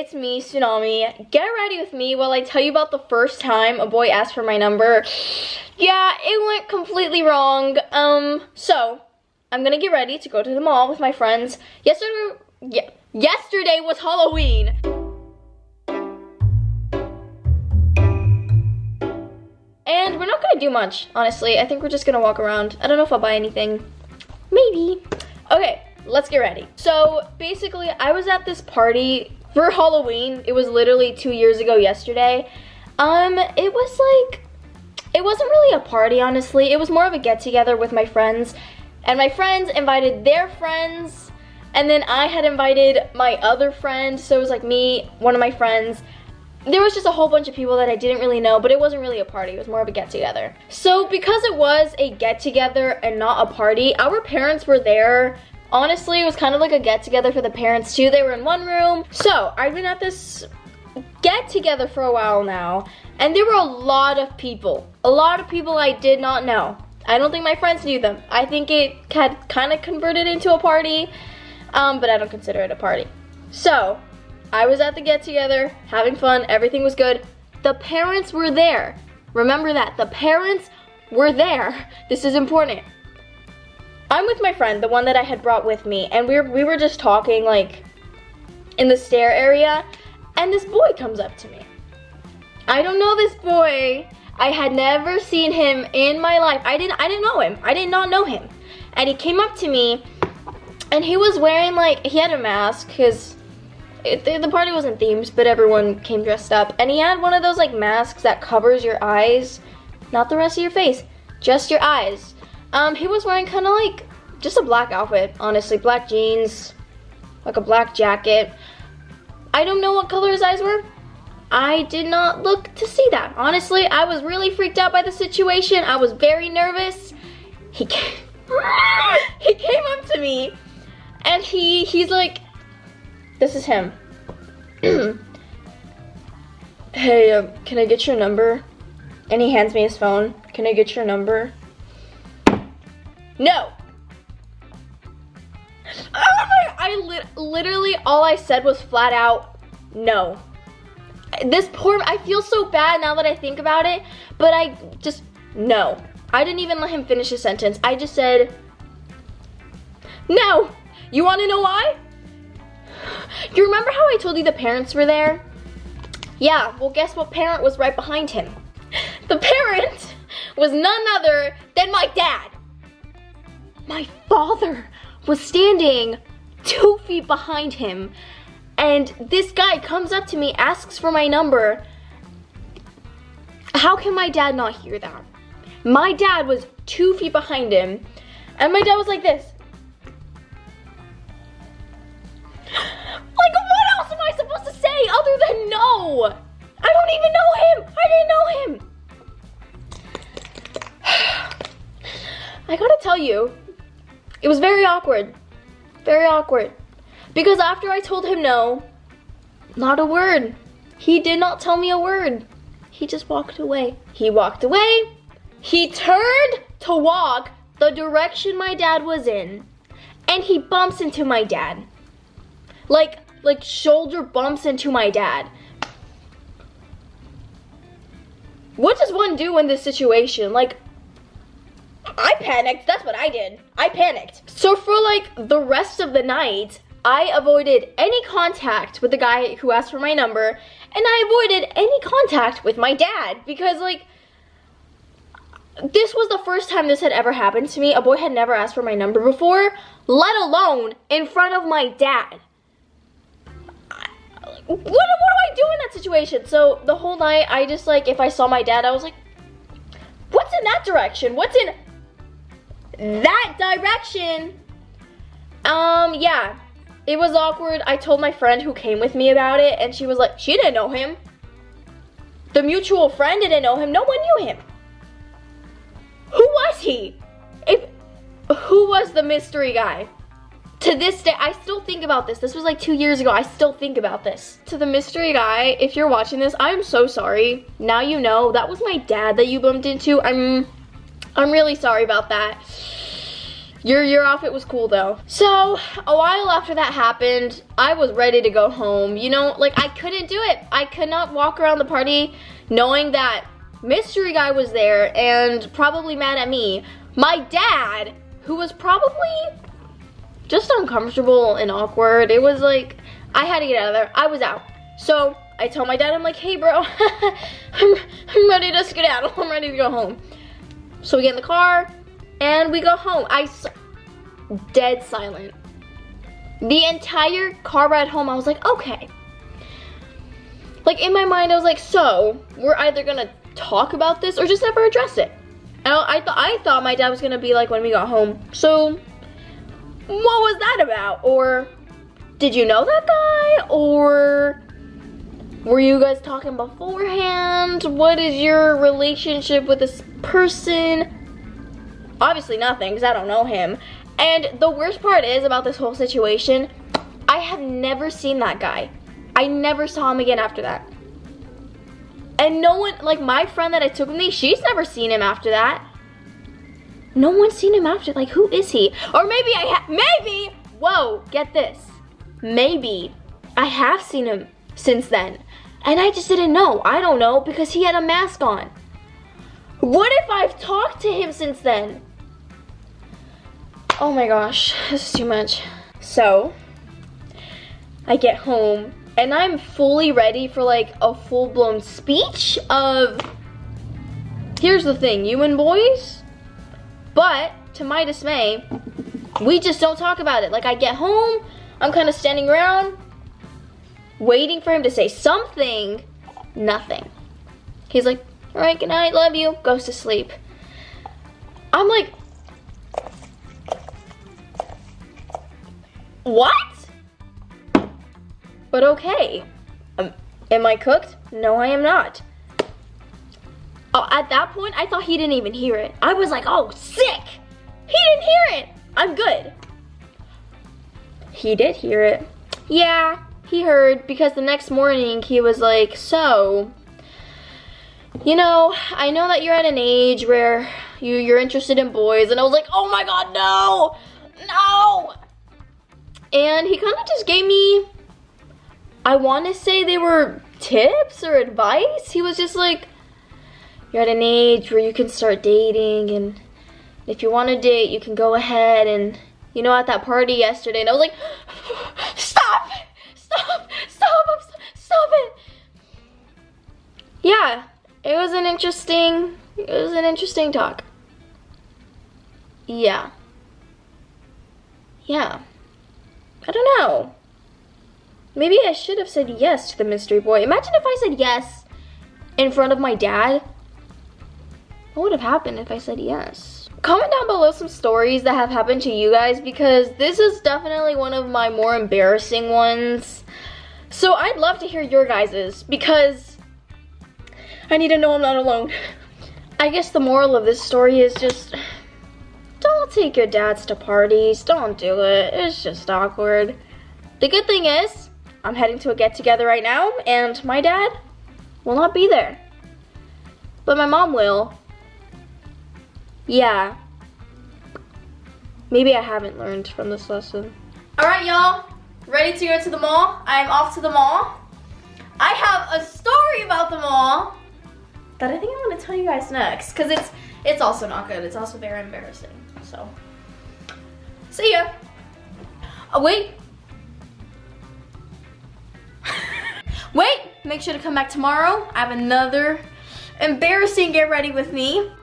it's me, Txunamy. Get ready with me while I tell you about the first time a boy asked for my number. Yeah, it went completely wrong. So, I'm gonna get ready to go to the mall with my friends. Yesterday was Halloween. And we're not gonna do much, honestly. I think we're just gonna walk around. I don't know if I'll buy anything. Maybe. Okay, let's get ready. So, basically, I was at this party for Halloween. It was literally 2 years ago yesterday. It wasn't really a party, honestly. It was more of a get-together with my friends. And my friends invited their friends. And then I had invited my other friend. So it was like me, one of my friends. There was just a whole bunch of people that I didn't really know, but it wasn't really a party. It was more of a get-together. So because it was a get-together and not a party, our parents were there. Honestly, it was kind of like a get-together for the parents too. They were in one room. So I've been at this get-together for a while now, and there were a lot of people. A lot of people I did not know. I don't think my friends knew them. I think it had kind of converted into a party, but I don't consider it a party. So I was at the get-together, having fun, everything was good. The parents were there. Remember that, the parents were there. This is important. I'm with my friend, the one that I had brought with me, and we were just talking like in the stair area, and this boy comes up to me. I don't know this boy. I had never seen him in my life. I didn't know him. I did not know him. And he came up to me, and he was wearing he had a mask, because the party wasn't themed, but everyone came dressed up. And he had one of those masks that covers your eyes, not the rest of your face, just your eyes. He was wearing kind of just a black outfit, honestly, black jeans, like a black jacket. I don't know what color his eyes were. I did not look to see that. Honestly, I was really freaked out by the situation. I was very nervous. He came up to me, and he's like, this is him. Hey, can I get your number? And he hands me his phone. Can I get your number? No. Literally all I said was flat out no. I feel so bad now that I think about it, but no. I didn't even let him finish his sentence. I just said no. You want to know why? You remember how I told you the parents were there? Yeah, well, guess what parent was right behind him? The parent was none other than my dad. My father was standing 2 feet behind him, and this guy comes up to me, asks for my number. How can my dad not hear that? My dad was 2 feet behind him, and my dad was like this. What else am I supposed to say other than no? I don't even know him. I didn't know him. I gotta tell you, it was very awkward. Very awkward. Because after I told him no, not a word. He did not tell me a word. He just walked away. He walked away. He turned to walk the direction my dad was in. And he bumps into my dad. Like shoulder bumps into my dad. What does one do in this situation? I panicked. That's what I did. I panicked. So for the rest of the night, I avoided any contact with the guy who asked for my number, and I avoided any contact with my dad because this was the first time this had ever happened to me. A boy had never asked for my number before, let alone in front of my dad. What do I do in that situation? So the whole night, I just if I saw my dad, I was like, what's in that direction? What's in that direction? Yeah, it was awkward. I told my friend who came with me about it, and she was like, she didn't know him. The mutual friend didn't know him. No one knew him. Who was he? Who was the mystery guy? To this day, I still think about this. This was 2 years ago. I still think about this. To the mystery guy, if you're watching this, I'm so sorry. Now you know. That was my dad that you bumped into. I'm really sorry about that. Your outfit was cool though. So a while after that happened, I was ready to go home. You know, like I couldn't do it. I could not walk around the party knowing that mystery guy was there and probably mad at me. My dad, who was probably just uncomfortable and awkward. It was like, I had to get out of there. I was out. So I told my dad, I'm like, hey bro, I'm ready to skedaddle. I'm ready to go home. So we get in the car and we go home. Dead silent. The entire car ride home, I was like, okay. Like in my mind, I was like, so we're either gonna talk about this or just never address it. And I thought my dad was gonna be like when we got home, so what was that about? Or did you know that guy? Or were you guys talking beforehand? What is your relationship with this person? Obviously nothing, because I don't know him. And the worst part is about this whole situation, I have never seen that guy. I never saw him again after that. And no one, like my friend that I took with me, she's never seen him after that. No one's seen him after, like who is he? Or maybe maybe, whoa, get this. Maybe I have seen him since then. And I just didn't know. I don't know because he had a mask on. What if I've talked to him since then? Oh my gosh, this is too much. So, I get home and I'm fully ready for like a full-blown speech of, here's the thing, you and boys, but to my dismay, we just don't talk about it. Like I get home, I'm kind of standing around, waiting for him to say something, nothing. He's like, all right, good night, love you, goes to sleep. I'm like, what? But okay. Am I cooked? No, I am not. Oh, at that point, I thought he didn't even hear it. I was like, oh, sick. He didn't hear it. I'm good. He did hear it. Yeah, he heard because the next morning he was like, so, you know, I know that you're at an age where you're interested in boys. And I was like, oh my God, no, no. And he kind of just gave me, I want to say they were tips or advice. He was just like, you're at an age where you can start dating, and if you want to date, you can go ahead. And, you know, at that party yesterday, and I was like, stop, stop, stop, stop it. Yeah, it was an interesting talk. Yeah. Yeah. I don't know. Maybe I should have said yes to the mystery boy. Imagine if I said yes in front of my dad. What would have happened if I said yes? Comment down below some stories that have happened to you guys, because this is definitely one of my more embarrassing ones. So I'd love to hear your guys's, because I need to know I'm not alone. I guess the moral of this story is just, don't take your dads to parties. Don't do it. It's just awkward. The good thing is, I'm heading to a get-together right now, and my dad will not be there. But my mom will. Yeah. Maybe I haven't learned from this lesson. Alright, y'all. Ready to go to the mall? I'm off to the mall. I have a story about the mall that I think I'm going to tell you guys next, because it's also not good. It's also very embarrassing. So, see ya. Oh, wait. Wait, make sure to come back tomorrow. I have another embarrassing get ready with me.